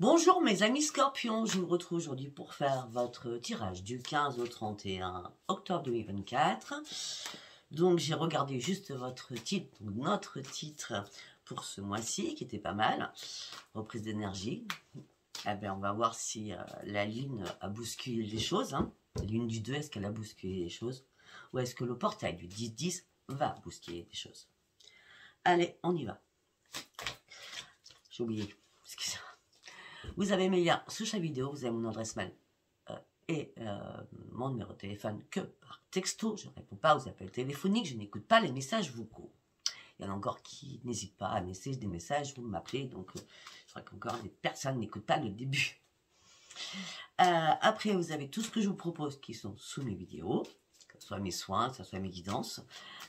Bonjour mes amis scorpions, je vous retrouve aujourd'hui pour faire votre tirage du 15 au 31 octobre 2024. Donc j'ai regardé juste votre titre, donc notre titre pour ce mois-ci qui était pas mal, reprise d'énergie. Eh bien, on va voir si la lune a bousculé les choses. Hein. La lune du 2, est-ce qu'elle a bousculé les choses? Ou est-ce que le portail du 10-10 va bousculer les choses? Allez, on y va. J'ai oublié, excusez-moi. Vous avez mes liens sous chaque vidéo, vous avez mon adresse mail et mon numéro de téléphone que par texto. Je ne réponds pas aux appels téléphoniques, je n'écoute pas les messages vocaux. Il y en a encore qui n'hésitent pas à laisser des messages, vous m'appelez, donc je crois qu'encore des personnes n'écoutent pas le début. Après, vous avez tout ce que je vous propose qui sont sous mes vidéos, que ce soit mes soins, que ce soit mes guidances.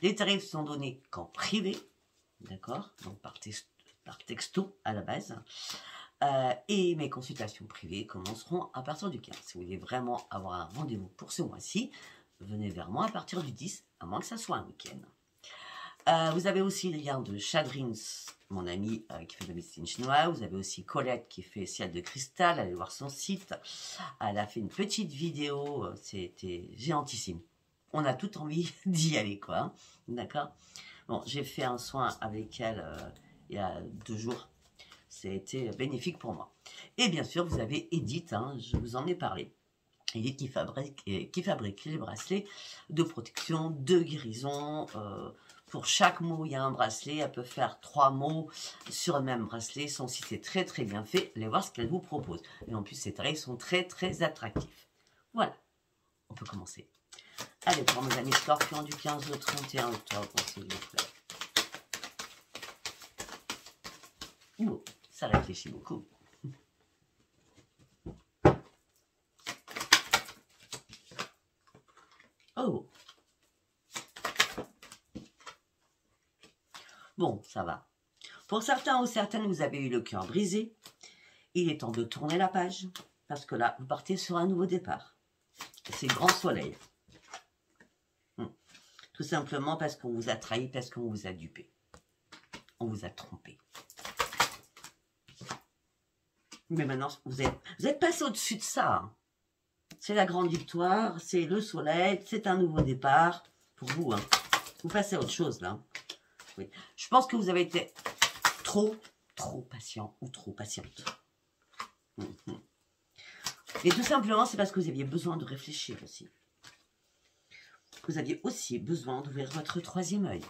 Les tarifs sont donnés qu'en privé, d'accord, donc par texto à la base. Et mes consultations privées commenceront à partir du 15. Si vous voulez vraiment avoir un rendez-vous pour ce mois-ci, venez vers moi à partir du 10, à moins que ça soit un week-end. Vous avez aussi le lien de Chadrins, mon ami qui fait de la médecine chinoise. Vous avez aussi Colette qui fait ciel de cristal. Allez voir son site. Elle a fait une petite vidéo. C'était géantissime. On a tout envie d'y aller, quoi. Hein, d'accord. Bon, j'ai fait un soin avec elle il y a 2 jours. C'était bénéfique pour moi. Et bien sûr, vous avez Edith, hein, je vous en ai parlé. Edith qui fabrique les bracelets de protection, de guérison. Pour chaque mot, il y a un bracelet. Elle peut faire 3 mots sur le même bracelet. Son site est très très bien fait. Allez voir ce qu'elle vous propose. Et en plus, ces tarifs sont très très attractifs. Voilà, on peut commencer. Allez, pour mes amis scorpions du 15 au 31 octobre, s'il vous plaît. Oh, ça réfléchit beaucoup. Oh. Bon, ça va. Pour certains ou certaines, vous avez eu le cœur brisé. Il est temps de tourner la page. Parce que là, vous partez sur un nouveau départ. C'est grand soleil. Tout simplement parce qu'on vous a trahi, parce qu'on vous a dupé. On vous a trompé. Mais maintenant, vous êtes passé au-dessus de ça. Hein. C'est la grande victoire, c'est le soleil, c'est un nouveau départ pour vous. Hein. Vous passez à autre chose, là. Oui. Je pense que vous avez été trop patient ou trop patiente. Et tout simplement, c'est parce que vous aviez besoin de réfléchir aussi. Vous aviez aussi besoin d'ouvrir votre 3e œil.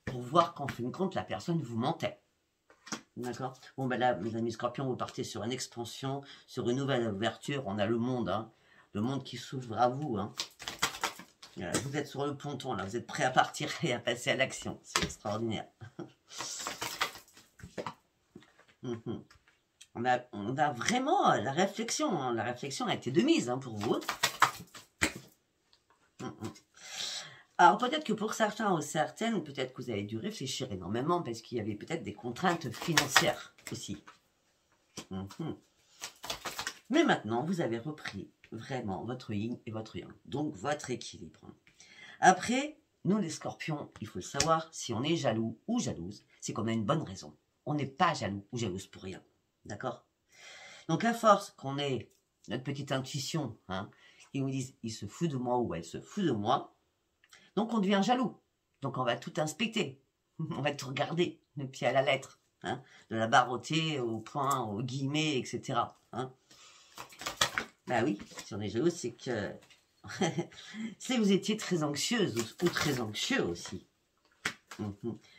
Pour voir qu'en fin de compte, la personne vous mentait. D'accord. Bon, ben là, mes amis scorpions, vous partez sur une expansion, sur une nouvelle ouverture. On a le monde, hein. Le monde qui s'ouvre à vous. Hein. Vous êtes sur le ponton, là. Vous êtes prêt à partir et à passer à l'action. C'est extraordinaire. On a vraiment la réflexion. Hein. La réflexion a été de mise hein, pour vous. Alors peut-être que pour certains ou certaines, peut-être que vous avez dû réfléchir énormément parce qu'il y avait peut-être des contraintes financières aussi. Mais maintenant, vous avez repris vraiment votre yin et votre yang, donc votre équilibre. Après, nous les scorpions, il faut le savoir, si on est jaloux ou jalouse, c'est qu'on a une bonne raison. On n'est pas jaloux ou jalouse pour rien, d'accord? Donc à force qu'on ait notre petite intuition, hein, ils nous disent, il se fout de moi ou elle se fout de moi, donc, on devient jaloux. Donc, on va tout inspecter. On va tout regarder, le pied à la lettre. Hein, de la barreauté au point, au guillemets, etc. Hein. Bah oui, si on est jaloux, c'est que... c'est que vous étiez très anxieuse ou très anxieux aussi.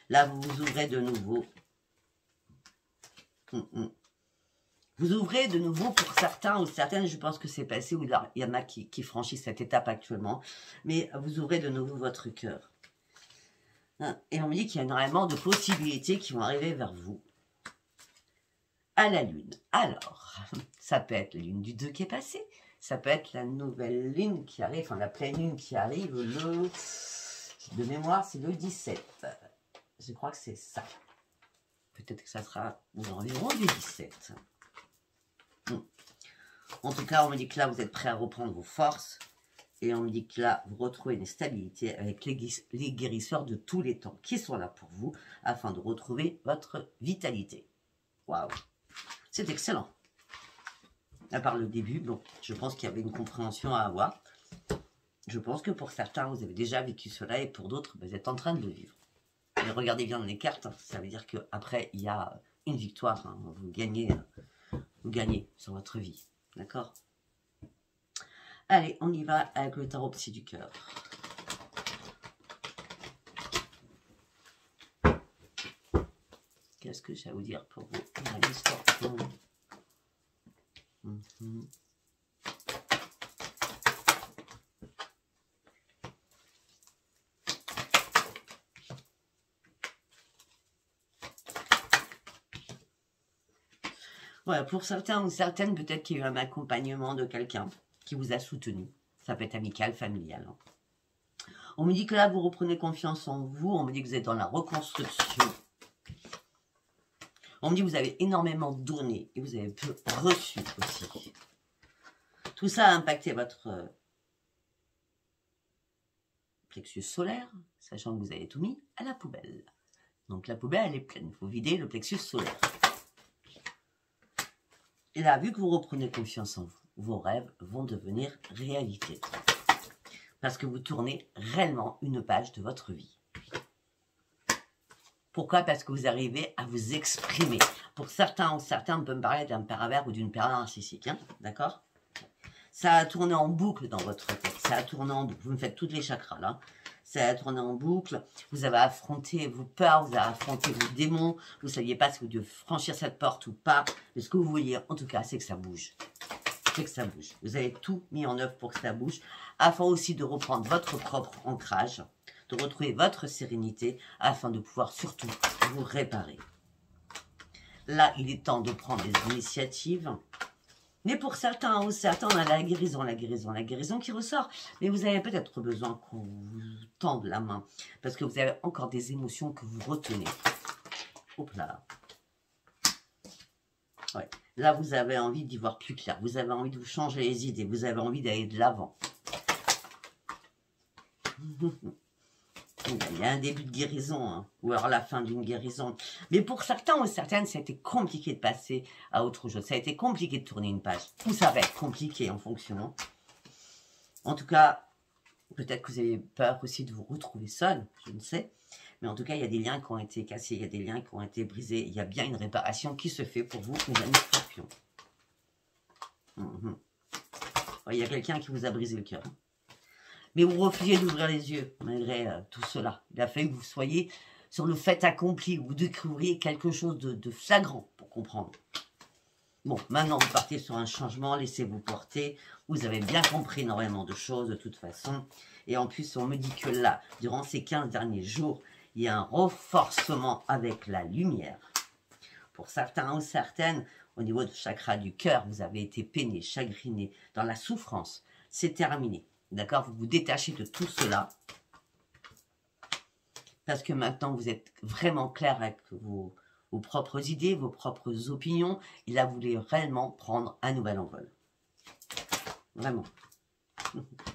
Là, vous vous ouvrez de nouveau. Vous ouvrez de nouveau pour certains ou certaines, je pense que c'est passé, ou il y en a qui franchissent cette étape actuellement, mais vous ouvrez de nouveau votre cœur. Et on me dit qu'il y a énormément de possibilités qui vont arriver vers vous. À la lune. Alors, ça peut être la lune du 2 qui est passée, ça peut être la nouvelle lune qui arrive, enfin la pleine lune qui arrive le... de mémoire, c'est le 17. Je crois que c'est ça. Peut-être que ça sera environ du 17. En tout cas, on me dit que là, vous êtes prêt à reprendre vos forces. Et on me dit que là, vous retrouvez une stabilité avec les guérisseurs de tous les temps qui sont là pour vous afin de retrouver votre vitalité. Waouh! C'est excellent. À part le début, bon, je pense qu'il y avait une compréhension à avoir. Je pense que pour certains, vous avez déjà vécu cela et pour d'autres, vous êtes en train de le vivre. Mais regardez bien les cartes, ça veut dire qu'après, il y a une victoire. Hein, vous gagnez sur votre vie. D'accord? Allez, on y va avec le tarot psy du cœur. Qu'est-ce que j'ai à vous dire pour vous, amis scorpions? Voilà, pour certains ou certaines, peut-être qu'il y a eu un accompagnement de quelqu'un qui vous a soutenu. Ça peut être amical, familial. Hein. On me dit que là, vous reprenez confiance en vous. On me dit que vous êtes dans la reconstruction. On me dit que vous avez énormément donné et vous avez peu reçu aussi. Tout ça a impacté votre plexus solaire, sachant que vous avez tout mis à la poubelle. Donc la poubelle, elle est pleine. Il faut vider le plexus solaire. Et là, vu que vous reprenez confiance en vous, vos rêves vont devenir réalité. Parce que vous tournez réellement une page de votre vie. Pourquoi? Parce que vous arrivez à vous exprimer. Pour certains ou certains, on peut me parler d'un pervers ou d'une pervers narcissique. Hein, d'accord? Ça a tourné en boucle dans votre tête. Ça a tourné en boucle. Vous me faites toutes les chakras là. Ça a tourné en boucle. Vous avez affronté vos peurs, vous avez affronté vos démons. Vous ne saviez pas si vous deviez franchir cette porte ou pas. Mais ce que vous vouliez, en tout cas, c'est que ça bouge. C'est que ça bouge. Vous avez tout mis en œuvre pour que ça bouge. Afin aussi de reprendre votre propre ancrage. De retrouver votre sérénité. Afin de pouvoir surtout vous réparer. Là, il est temps de prendre des initiatives. Mais pour certains ou certains, on a la guérison qui ressort. Mais vous avez peut-être besoin qu'on vous tende la main. Parce que vous avez encore des émotions que vous retenez. Hop là. Ouais. Là, vous avez envie d'y voir plus clair. Vous avez envie de vous changer les idées. Vous avez envie d'aller de l'avant. Il y a un début de guérison, hein, ou alors la fin d'une guérison. Mais pour certains ou certaines, ça a été compliqué de passer à autre chose. Ça a été compliqué de tourner une page. Ou ça va être compliqué en fonction. Hein. En tout cas, peut-être que vous avez peur aussi de vous retrouver seul, je ne sais. Mais en tout cas, il y a des liens qui ont été cassés, il y a des liens qui ont été brisés. Il y a bien une réparation qui se fait pour vous, mes amis scorpions. Il y a quelqu'un qui vous a brisé le cœur. Mais vous refusez d'ouvrir les yeux, malgré tout cela. Il a fallu que vous soyez sur le fait accompli, vous découvriez quelque chose de flagrant pour comprendre. Bon, maintenant vous partez sur un changement, laissez-vous porter. Vous avez bien compris énormément de choses de toute façon. Et en plus, on me dit que là, durant ces 15 derniers jours, il y a un renforcement avec la lumière. Pour certains ou certaines, au niveau du chakra du cœur, vous avez été peiné, chagriné, dans la souffrance. C'est terminé. D'accord? Vous vous détachez de tout cela. Parce que maintenant, vous êtes vraiment clair avec vos propres idées, vos propres opinions. Et là, vous voulez réellement prendre un nouvel envol. Vraiment.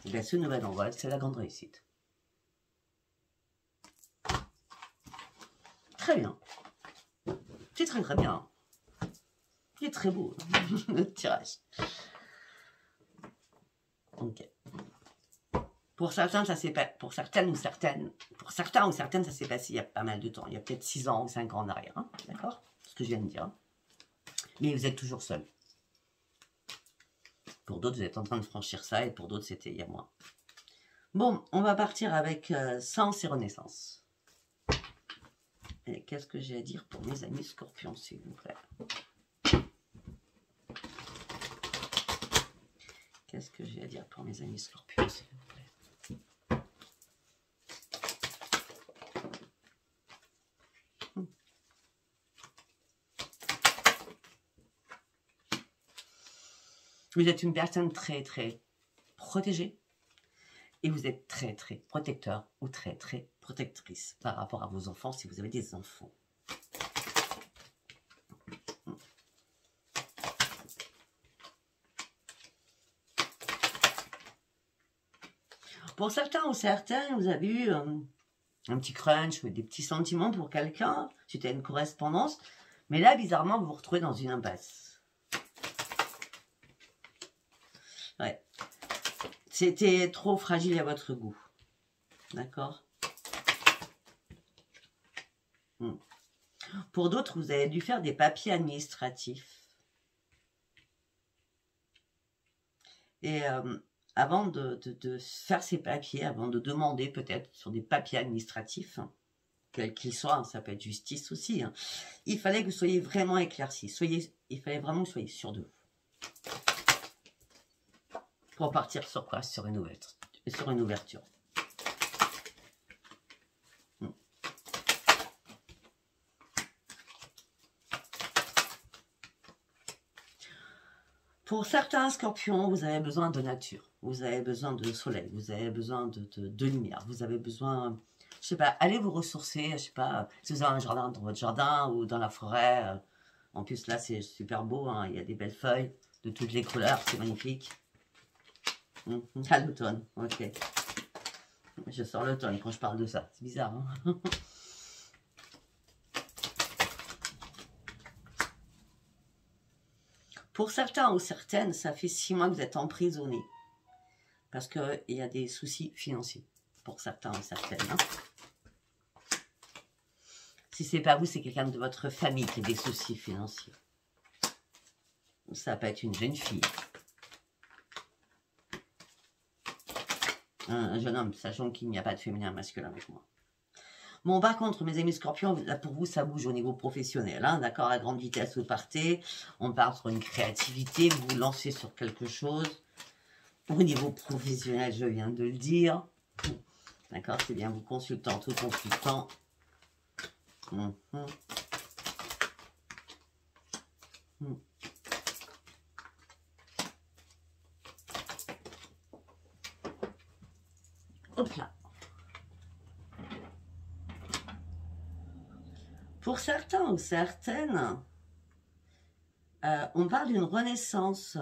Et bien, ce nouvel envol, c'est la grande réussite. Très bien. C'est très très bien. C'est très beau, le tirage. Ok. Pour certains, ça s'est pas, pour certains ou certaines, ça s'est passé il y a pas mal de temps. Il y a peut-être 6 ans ou 5 ans en arrière. Hein, d'accord? Ce que je viens de dire. Mais vous êtes toujours seul. Pour d'autres, vous êtes en train de franchir ça. Et pour d'autres, c'était il y a moins. Bon, on va partir avec Sens et Renaissance. Et qu'est-ce que j'ai à dire pour mes amis scorpions, s'il vous plaît? Qu'est-ce que j'ai à dire pour mes amis scorpions, s'il vous plaît? Vous êtes une personne très, très protégée. Et vous êtes très, très protecteur ou très, très protectrice par rapport à vos enfants si vous avez des enfants. Pour certains ou certaines, vous avez eu un petit crunch ou des petits sentiments pour quelqu'un suite à une correspondance. Mais là, bizarrement, vous vous retrouvez dans une impasse. Ouais. C'était trop fragile à votre goût. D'accord? Pour d'autres, vous avez dû faire des papiers administratifs. Et avant de faire ces papiers, avant de demander peut-être sur des papiers administratifs, quels qu'ils soient, hein, ça peut être justice aussi, hein, il fallait que vous soyez vraiment éclaircis. Il fallait vraiment que vous soyez sûr de vous. Pour partir sur quoi? Sur une ouverture. Pour certains scorpions, vous avez besoin de nature, vous avez besoin de soleil, vous avez besoin de lumière, vous avez besoin, je sais pas, allez vous ressourcer, je sais pas, si vous avez un jardin dans votre jardin ou dans la forêt. En plus là c'est super beau, hein, il y a des belles feuilles de toutes les couleurs, c'est magnifique. À l'automne, ok. Je sors l'automne quand je parle de ça, c'est bizarre, hein. Pour certains ou certaines, ça fait 6 mois que vous êtes emprisonné. Parce qu'il y a des soucis financiers. Pour certains ou certaines. Hein. Si ce n'est pas vous, c'est quelqu'un de votre famille qui a des soucis financiers. Ça peut être une jeune fille. Un jeune homme, sachant qu'il n'y a pas de féminin masculin avec moi. Bon, par contre, mes amis scorpions, là pour vous, ça bouge au niveau professionnel. Hein, d'accord, à grande vitesse, vous partez. On part sur une créativité, vous vous lancez sur quelque chose. Au niveau professionnel, je viens de le dire. D'accord, c'est bien vous consultant, tout consultant. Hop là. Pour certains ou certaines, on parle d'une renaissance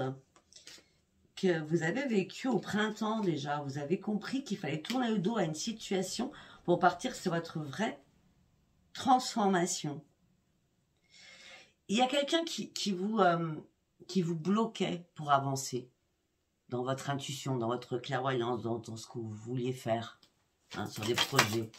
que vous avez vécue au printemps déjà. Vous avez compris qu'il fallait tourner le dos à une situation pour partir sur votre vraie transformation. Il y a quelqu'un qui vous bloquait pour avancer dans votre intuition, dans votre clairvoyance, dans ce que vous vouliez faire, hein, sur des projets.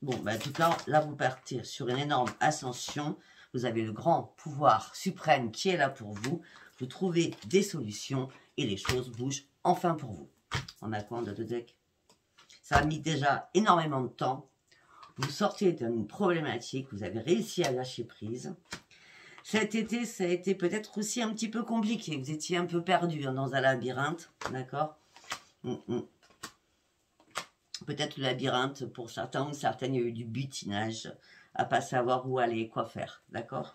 Bon, ben, en tout cas, là, vous partez sur une énorme ascension. Vous avez le grand pouvoir suprême qui est là pour vous. Vous trouvez des solutions et les choses bougent enfin pour vous. On a quoi en deux decks? Ça a mis déjà énormément de temps. Vous sortez d'une problématique, vous avez réussi à lâcher prise. Cet été, ça a été peut-être aussi un petit peu compliqué. Vous étiez un peu perdu dans un labyrinthe, d'accord? Peut-être le labyrinthe, pour certains ou certaines, il y a eu du butinage, à pas savoir où aller, quoi faire, d'accord?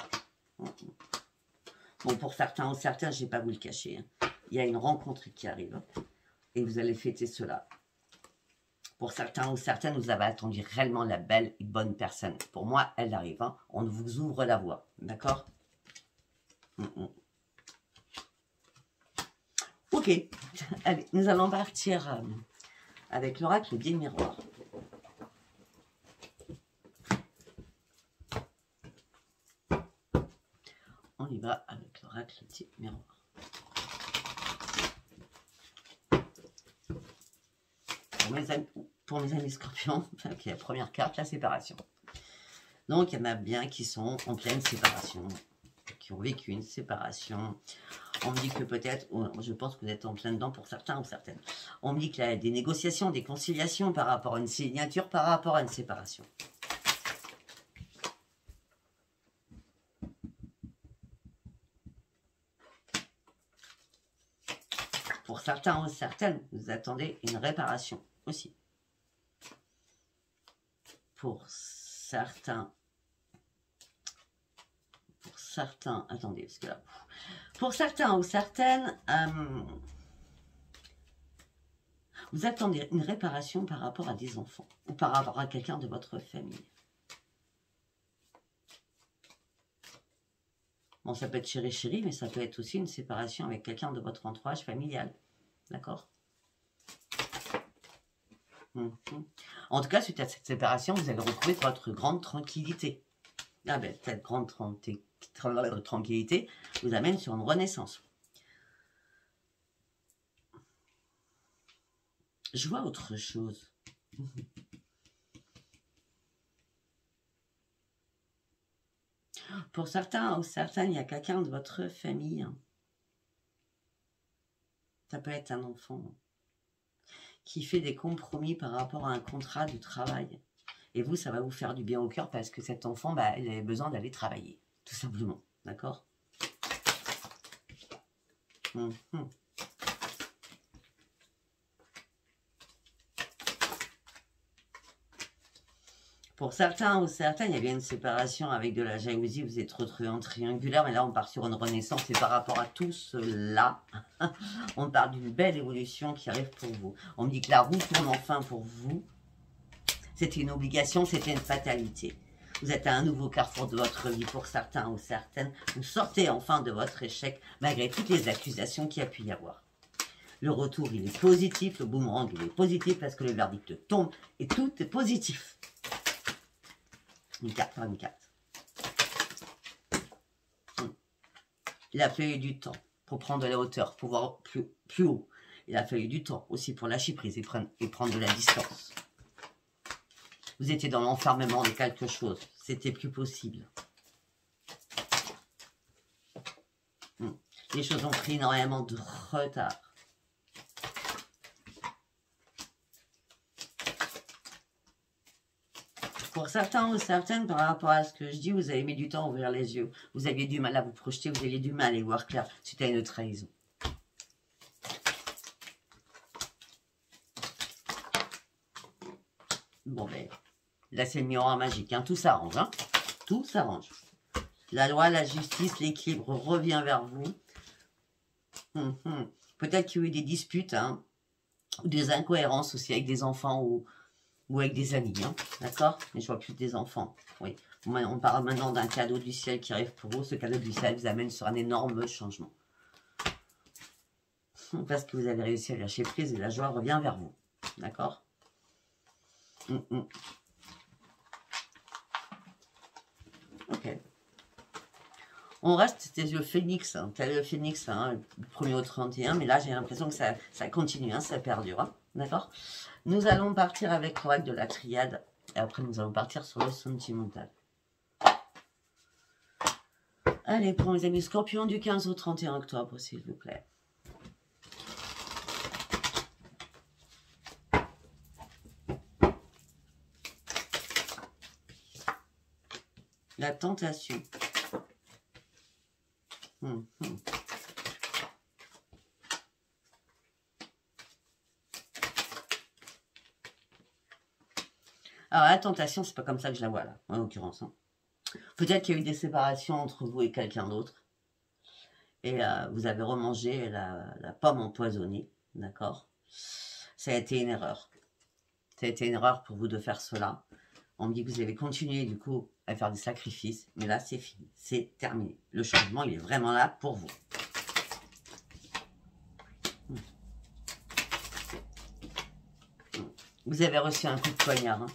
Bon, pour certains ou certains, je ne vais pas vous le cacher. Hein. Il y a une rencontre qui arrive, et vous allez fêter cela. Pour certains ou certaines, vous avez attendu réellement la belle et bonne personne. Pour moi, elle arrive, hein. On vous ouvre la voie, d'accord? Ok, allez, nous allons partir... avec l'oracle des miroirs. On y va avec l'oracle des miroirs. Pour mes amis scorpions, okay, la première carte, la séparation. Donc, il y en a bien qui sont en pleine séparation, qui ont vécu une séparation. On me dit que peut-être, je pense que vous êtes en plein dedans pour certains ou certaines. On me dit qu'il y a des négociations, des conciliations par rapport à une signature, par rapport à une séparation. Pour certains ou certaines, vous attendez une réparation aussi. Pour certains, attendez, parce que là... Pour certains ou certaines, vous attendez une réparation par rapport à des enfants ou par rapport à quelqu'un de votre famille. Bon, ça peut être chéri, mais ça peut être aussi une séparation avec quelqu'un de votre entourage familial. D'accord? En tout cas, suite à cette séparation, vous avez retrouvé votre grande tranquillité. Ah ben, cette grande tranquillité vous amène sur une renaissance. Je vois autre chose. Pour certains ou certaines, il y a quelqu'un de votre famille. Ça peut être un enfant qui fait des compromis par rapport à un contrat de travail. Et vous, ça va vous faire du bien au cœur parce que cet enfant, bah, il avait besoin d'aller travailler, tout simplement. D'accord? Pour certains ou certaines, il y a bien une séparation avec de la jalousie, vous êtes retrouvés en triangulaire, mais là on part sur une renaissance et par rapport à tout cela, on parle d'une belle évolution qui arrive pour vous. On me dit que la roue tourne enfin pour vous. C'était une obligation, c'était une fatalité. Vous êtes à un nouveau carrefour de votre vie pour certains ou certaines. Vous sortez enfin de votre échec malgré toutes les accusations qu'il y a pu y avoir. Le retour, il est positif, le boomerang, il est positif parce que le verdict tombe et tout est positif. Une carte par une carte. Il a fallu du temps pour prendre de la hauteur, pour voir plus haut. Il a fallu du temps aussi pour lâcher prise et prendre de la distance. Vous étiez dans l'enfermement de quelque chose. C'était plus possible. Les choses ont pris énormément de retard. Pour certains ou certaines, par rapport à ce que je dis, vous avez mis du temps à ouvrir les yeux. Vous aviez du mal à vous projeter, vous aviez du mal à y voir clair. C'était une trahison. Bon, ben, là, c'est le miroir magique. Hein. Tout s'arrange. Hein. Tout s'arrange. La loi, la justice, l'équilibre revient vers vous. Peut-être qu'il y a eu des disputes, hein, ou des incohérences aussi avec des enfants ou avec des amis, hein, d'accord? Mais je vois plus des enfants, oui. On parle maintenant d'un cadeau du ciel qui arrive pour vous. Ce cadeau du ciel vous amène sur un énorme changement. Parce que vous avez réussi à lâcher prise et la joie revient vers vous, d'accord? Ok. On reste, c'était le phénix, hein, le phénix, hein, le 1er au 31, mais là j'ai l'impression que ça continue, hein, ça perdure, hein, d'accord? Nous allons partir avec l'oracle de la triade, et après nous allons partir sur le sentimental. Allez, pour mes amis scorpions, du 15 au 31 octobre, s'il vous plaît. La tentation. Alors la tentation, c'est pas comme ça que je la vois là, en l'occurrence. Hein. Peut-être qu'il y a eu des séparations entre vous et quelqu'un d'autre. Et vous avez remangé la pomme empoisonnée, d'accord? Ça a été une erreur. Ça a été une erreur pour vous de faire cela. On me dit que vous avez continué du coup à faire des sacrifices, mais là c'est fini, c'est terminé. Le changement, il est vraiment là pour vous. Vous avez reçu un coup de poignard, hein.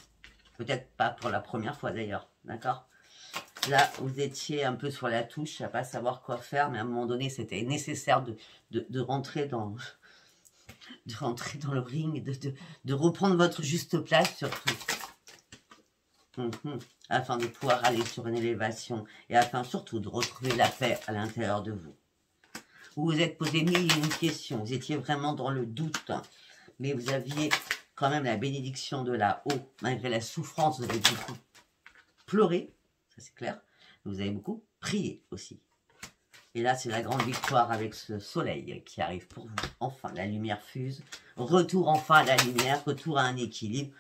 Peut-être pas pour la première fois d'ailleurs, d'accord? Là, vous étiez un peu sur la touche, à pas savoir quoi faire, mais à un moment donné, c'était nécessaire de rentrer dans le ring, de reprendre votre juste place surtout. Afin de pouvoir aller sur une élévation et afin surtout de retrouver la paix à l'intérieur de vous. Vous vous êtes posé mille et une questions, vous étiez vraiment dans le doute, hein, mais vous aviez quand même la bénédiction de là-haut, malgré la souffrance, vous avez beaucoup pleuré, ça c'est clair, vous avez beaucoup prié aussi. Et là, c'est la grande victoire avec ce soleil qui arrive pour vous. Enfin, la lumière fuse, retour enfin à la lumière, retour à un équilibre,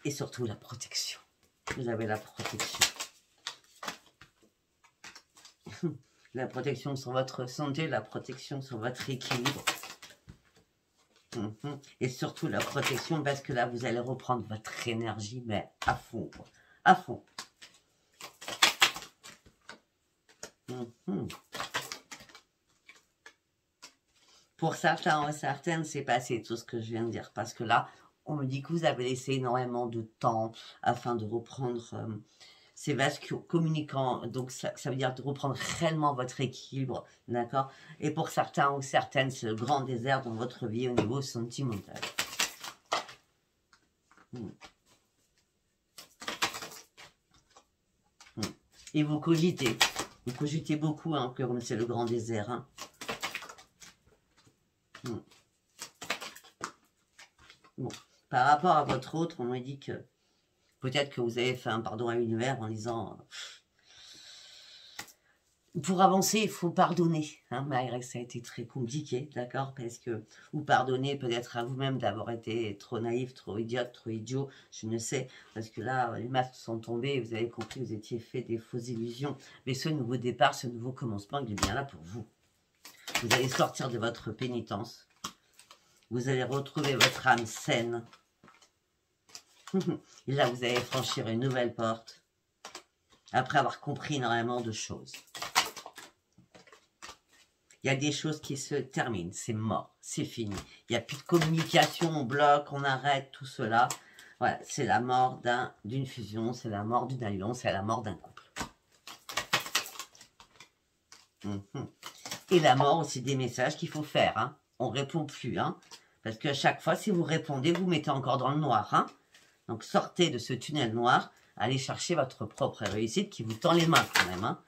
et surtout la protection. Vous avez la protection. La protection sur votre santé, la protection sur votre équilibre. Et surtout la protection parce que là, vous allez reprendre votre énergie, mais à fond, quoi. À fond. Pour certains ou certaines, c'est passé tout ce que je viens de dire. Parce que là, on me dit que vous avez laissé énormément de temps afin de reprendre ces vases communicants. Donc, ça veut dire de reprendre réellement votre équilibre, d'accord? Et pour certains ou certaines, c'est le grand désert dans votre vie au niveau sentimental. Mm. Mm. Et vous cogitez. Vous cogitez beaucoup, hein, comme c'est le grand désert. Hein. Mm. Bon. Par rapport à votre autre, on me dit que peut-être que vous avez fait un pardon à l'univers en disant... Pour avancer, il faut pardonner, hein, malgré que ça a été très compliqué, d'accord? Parce que vous pardonnez peut-être à vous-même d'avoir été trop naïf, trop idiote, trop idiot, je ne sais. Parce que là, les masques sont tombés et vous avez compris que vous étiez fait des fausses illusions. Mais ce nouveau départ, ce nouveau commencement, il est bien là pour vous. Vous allez sortir de votre pénitence. Vous allez retrouver votre âme saine. Et là, vous allez franchir une nouvelle porte. Après avoir compris énormément de choses. Il y a des choses qui se terminent, c'est mort, c'est fini. Il n'y a plus de communication, on bloque, on arrête, tout cela. Voilà, c'est la mort d'une fusion, c'est la mort d'une alliance, c'est la mort d'un couple. Et la mort aussi des messages qu'il faut faire. Hein. On ne répond plus. Hein, parce qu'à chaque fois, si vous répondez, vous mettez encore dans le noir. Hein. Donc sortez de ce tunnel noir, allez chercher votre propre réussite qui vous tend les mains quand même. Hein.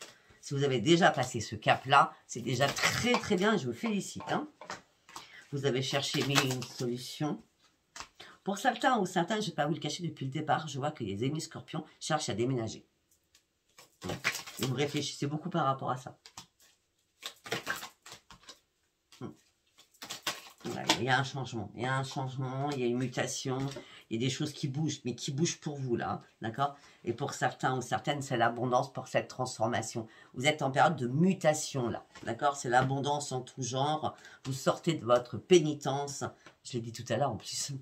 Si vous avez déjà passé ce cap-là, c'est déjà très très bien, je vous félicite. Hein. Vous avez cherché mille et une solutions. Pour certains ou certains, je ne vais pas vous le cacher depuis le départ, je vois que les amis scorpions cherchent à déménager. Et vous réfléchissez beaucoup par rapport à ça. Il y a un changement, il y a une mutation, il y a des choses qui bougent, mais qui bougent pour vous là, d'accord? Et pour certains ou certaines, c'est l'abondance pour cette transformation. Vous êtes en période de mutation là, d'accord? C'est l'abondance en tout genre, vous sortez de votre pénitence, je l'ai dit tout à l'heure en plus,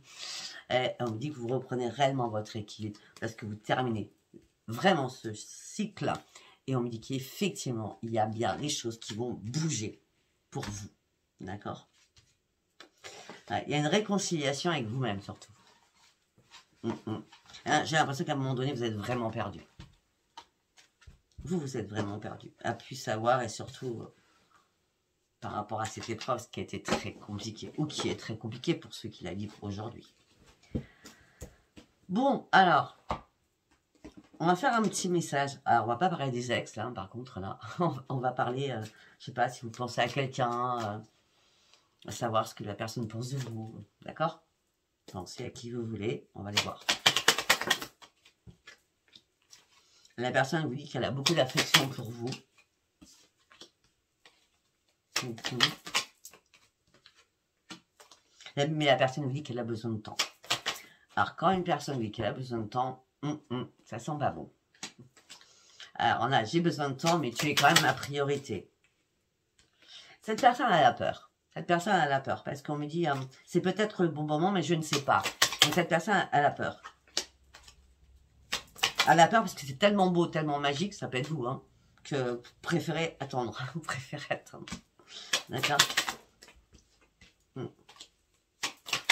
et on vous dit que vous reprenez réellement votre équilibre, parce que vous terminez vraiment ce cycle-là, et on me dit qu'effectivement, il y a bien des choses qui vont bouger pour vous, d'accord? Il y a une réconciliation avec vous-même, surtout. J'ai l'impression qu'à un moment donné, vous êtes vraiment perdu. Vous êtes vraiment perdu. À plus savoir, et surtout, par rapport à cette épreuve, ce qui a été très compliqué, ou qui est très compliqué pour ceux qui la vivent aujourd'hui. Bon, alors, on va faire un petit message. Alors, on va pas parler des ex, là, par contre, là. On va parler, je sais pas, si vous pensez à quelqu'un... à savoir ce que la personne pense de vous, d'accord? Pensez à qui vous voulez, on va les voir. La personne vous dit qu'elle a beaucoup d'affection pour vous. Mais la personne vous dit qu'elle a besoin de temps. Alors, quand une personne vous dit qu'elle a besoin de temps, ça sent pas bon. Alors, on a, j'ai besoin de temps, mais tu es quand même ma priorité. Cette personne a la peur. Cette personne a la peur parce qu'on me dit c'est peut-être le bon moment mais je ne sais pas. Donc cette personne a la peur. Elle a peur parce que c'est tellement beau, tellement magique, ça peut être vous, hein, que vous préférez attendre. Vous préférez attendre. D'accord.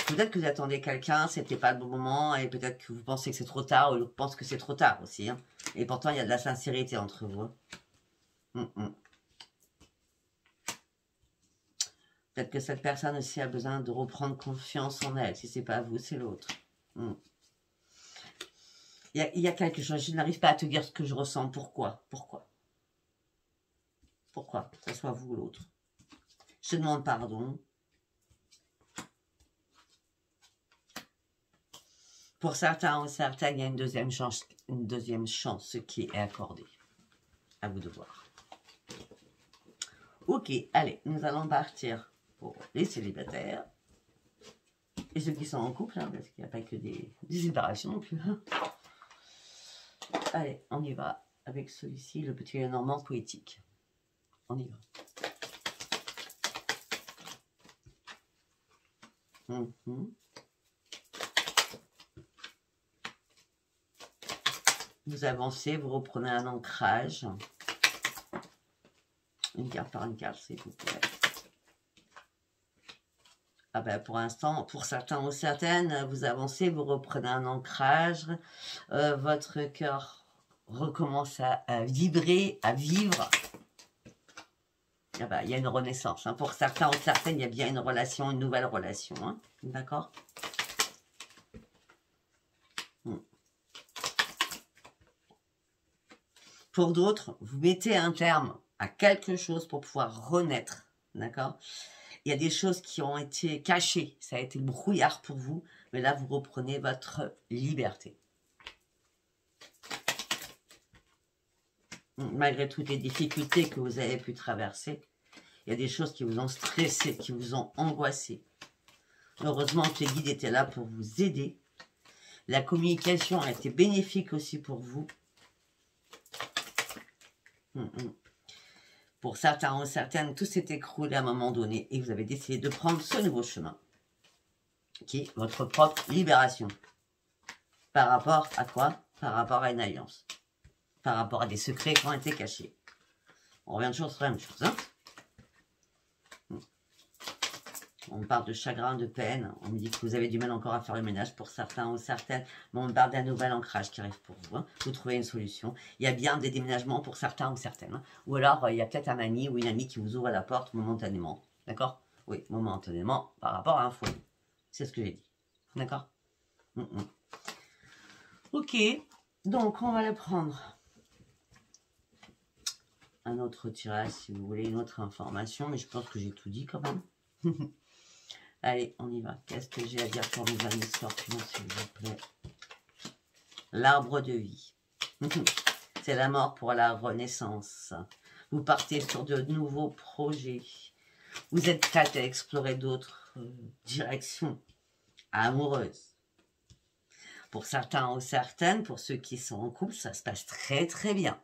Peut-être que vous attendez quelqu'un, c'était pas le bon moment et peut-être que vous pensez que c'est trop tard ou l'autre pense que c'est trop tard aussi. Hein. Et pourtant il y a de la sincérité entre vous. Hein. Peut-être que cette personne aussi a besoin de reprendre confiance en elle. Si ce n'est pas vous, c'est l'autre. Il y a quelque chose. Je n'arrive pas à te dire ce que je ressens. Pourquoi? Pourquoi que ce soit vous ou l'autre? Je te demande pardon. Pour certains ou certaines, il y a une deuxième chance qui est accordée. À vous de voir. Ok, allez, nous allons partir pour les célibataires. Et ceux qui sont en couple, hein, parce qu'il n'y a pas que des séparations non plus. Hein. Allez, on y va avec celui-ci, le petit Lenormand poétique. On y va. Vous avancez, vous reprenez un ancrage. Une carte par une carte, s'il vous plaît. Ah ben, pour l'instant, pour certains ou certaines, vous avancez, vous reprenez un ancrage. Votre cœur recommence à vibrer, à vivre. Ah ben, il y a une renaissance. Hein. Pour certains ou certaines, il y a bien une relation, une nouvelle relation. Hein. D'accord? Pour d'autres, vous mettez un terme à quelque chose pour pouvoir renaître, d'accord? Il y a des choses qui ont été cachées, ça a été le brouillard pour vous, mais là, vous reprenez votre liberté. Malgré toutes les difficultés que vous avez pu traverser, il y a des choses qui vous ont stressé, qui vous ont angoissé. Heureusement que les guides étaient là pour vous aider. La communication a été bénéfique aussi pour vous. Pour certains ou certaines, tout s'est écroulé à un moment donné et vous avez décidé de prendre ce nouveau chemin, qui est votre propre libération. Par rapport à quoi? Par rapport à une alliance. Par rapport à des secrets qui ont été cachés. On revient toujours sur la même chose. Hein? On parle de chagrin, de peine. On me dit que vous avez du mal encore à faire le ménage pour certains ou certaines. Mais on parle d'un nouvel ancrage qui arrive pour vous. Hein. Vous trouvez une solution. Il y a bien des déménagements pour certains ou certaines. Hein. Ou alors, il y a peut-être un ami ou une amie qui vous ouvre la porte momentanément. D'accord? Oui, momentanément par rapport à un foyer. C'est ce que j'ai dit. D'accord? Ok. Donc, on va le prendre. Un autre tirage si vous voulez une autre information. Mais je pense que j'ai tout dit quand même. Allez, on y va. Qu'est-ce que j'ai à dire pour mes amis scorpions, s'il vous plaît? L'arbre de vie. C'est la mort pour la renaissance. Vous partez sur de nouveaux projets. Vous êtes prête à explorer d'autres directions amoureuses. Pour certains ou certaines, pour ceux qui sont en couple, ça se passe très très bien.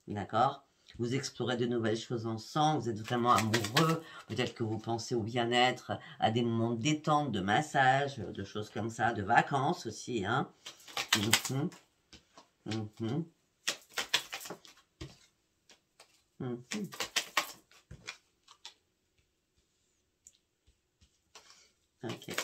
D'accord? Vous explorez de nouvelles choses ensemble, vous êtes vraiment amoureux, peut-être que vous pensez au bien-être, à des moments de détente, de massage, de choses comme ça, de vacances aussi. Hein. Ok.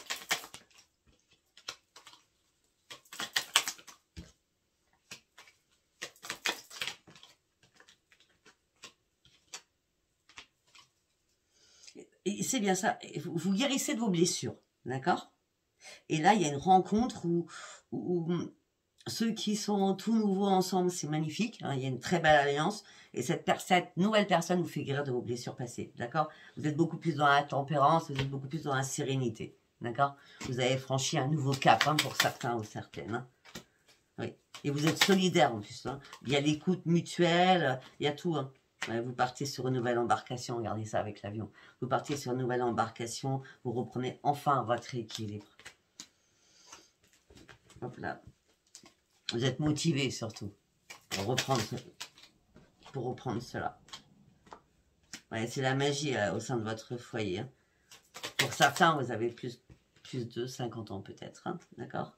Et c'est bien ça, vous guérissez de vos blessures, d'accord? Et là, il y a une rencontre où ceux qui sont tout nouveaux ensemble, c'est magnifique, hein, il y a une très belle alliance, et cette nouvelle personne vous fait guérir de vos blessures passées, d'accord? Vous êtes beaucoup plus dans la tempérance, vous êtes beaucoup plus dans la sérénité, d'accord? Vous avez franchi un nouveau cap, hein, pour certains ou certaines, hein. Oui. Et vous êtes solidaires en plus, hein. Il y a l'écoute mutuelle, il y a tout, hein. Vous partez sur une nouvelle embarcation, regardez ça avec l'avion. Vous partez sur une nouvelle embarcation, vous reprenez enfin votre équilibre. Hop là. Vous êtes motivé surtout pour reprendre cela. Ouais, c'est la magie au sein de votre foyer. Hein. Pour certains, vous avez plus de 50 ans peut-être, hein, d'accord?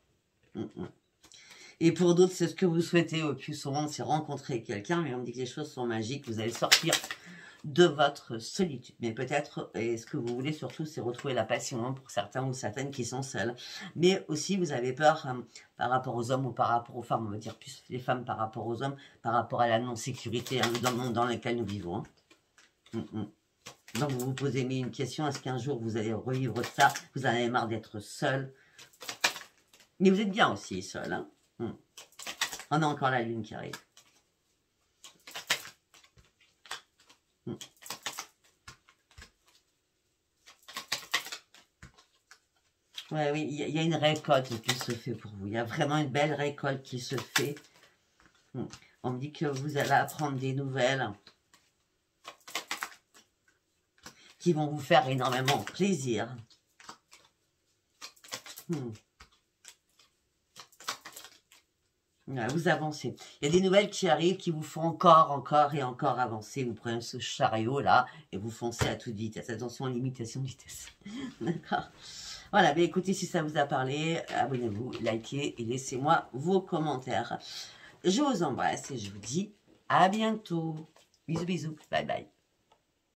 Et pour d'autres, c'est ce que vous souhaitez au plus souvent, c'est rencontrer quelqu'un, mais on me dit que les choses sont magiques, vous allez sortir de votre solitude. Mais peut-être, et ce que vous voulez surtout, c'est retrouver la passion, hein, pour certains ou certaines qui sont seuls. Mais aussi, vous avez peur par rapport aux hommes ou par rapport aux femmes, on va dire plus les femmes par rapport aux hommes, par rapport à la non-sécurité, hein, dans le monde dans lequel nous vivons. Hein. Donc vous vous posez une question, est-ce qu'un jour vous allez revivre ça? Vous en avez marre d'être seul? Mais vous êtes bien aussi seul, hein. On a encore la lune qui arrive. Ouais, oui, il y a une récolte qui se fait pour vous. Il y a vraiment une belle récolte qui se fait. On me dit que vous allez apprendre des nouvelles qui vont vous faire énormément plaisir. Vous avancez. Il y a des nouvelles qui arrivent qui vous font encore et encore avancer. Vous prenez ce chariot là et vous foncez à toute vitesse. Attention à limitation de vitesse. D'accord. Voilà, mais écoutez, si ça vous a parlé, abonnez-vous, likez et laissez-moi vos commentaires. Je vous embrasse et je vous dis à bientôt. Bisous, bisous. Bye, bye.